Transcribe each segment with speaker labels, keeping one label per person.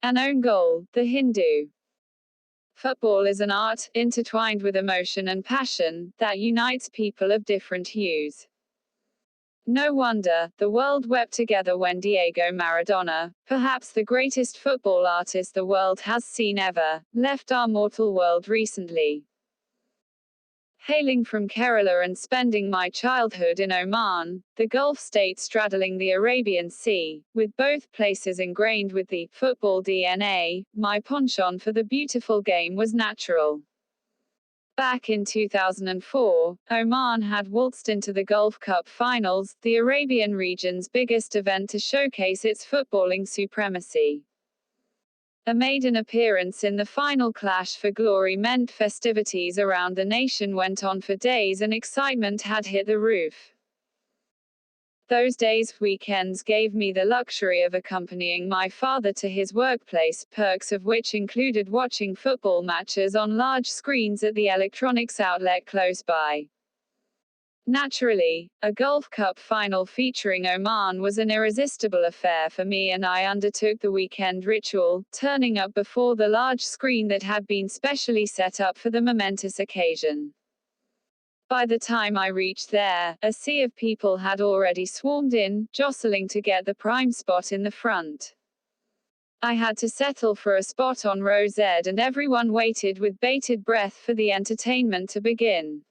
Speaker 1: An own goal, The Hindu. Football is an art, intertwined with emotion and passion, that unites people of different hues. No wonder, the world wept together when Diego Maradona, perhaps the greatest football artist the world has seen ever, left our mortal world recently. Hailing from Kerala and spending my childhood in Oman, the Gulf state straddling the Arabian Sea, with both places ingrained with the football DNA, my penchant for the beautiful game was natural. Back in 2004, Oman had waltzed into the Gulf Cup finals, the Arabian region's biggest event to showcase its footballing supremacy. A maiden appearance in the final clash for glory meant festivities around the nation went on for days and excitement had hit the roof. Those days, weekends gave me the luxury of accompanying my father to his workplace, perks of which included watching football matches on large screens at the electronics outlet close by. Naturally, a Gulf Cup final featuring Oman was an irresistible affair for me, and I undertook the weekend ritual, turning up before the large screen that had been specially set up for the momentous occasion. By the time I reached there, a sea of people had already swarmed in, jostling to get the prime spot in the front. I had to settle for a spot on row Z, and everyone waited with bated breath for the entertainment to begin.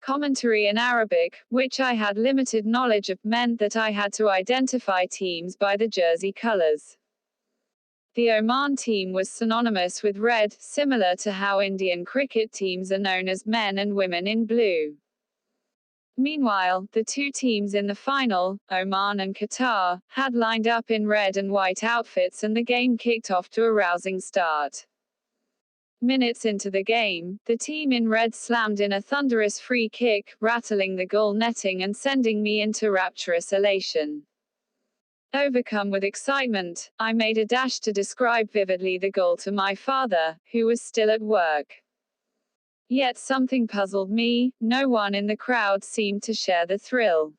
Speaker 1: Commentary in Arabic, which I had limited knowledge of, meant that I had to identify teams by the jersey colors. The Oman team was synonymous with red, similar to how Indian cricket teams are known as men and women in blue. Meanwhile, the two teams in the final, Oman and Qatar, had lined up in red and white outfits, and the game kicked off to a rousing start. Minutes into the game, the team in red slammed in a thunderous free kick, rattling the goal netting and sending me into rapturous elation. Overcome with excitement, I made a dash to describe vividly the goal to my father, who was still at work. Yet something puzzled me, no one in the crowd seemed to share the thrill.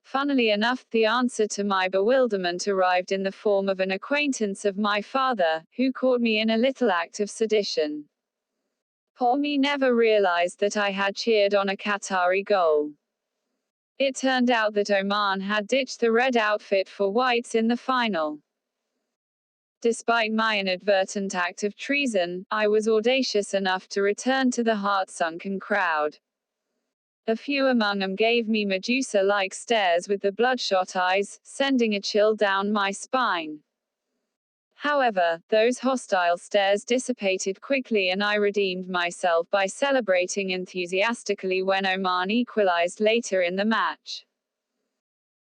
Speaker 1: Funnily enough, the answer to my bewilderment arrived in the form of an acquaintance of my father, who caught me in a little act of sedition. Poor me never realized that I had cheered on a Qatari goal. It turned out that Oman had ditched the red outfit for whites in the final. Despite my inadvertent act of treason, I was audacious enough to return to the heart-sunken crowd. A few among them gave me Medusa-like stares with the bloodshot eyes, sending a chill down my spine. However, those hostile stares dissipated quickly, and I redeemed myself by celebrating enthusiastically when Oman equalized later in the match.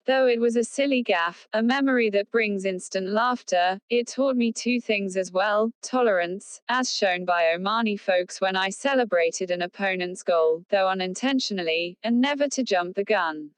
Speaker 1: Though it was a silly gaffe, a memory that brings instant laughter, it taught me two things as well: tolerance, as shown by Omani folks when I celebrated an opponent's goal, though unintentionally, and never to jump the gun.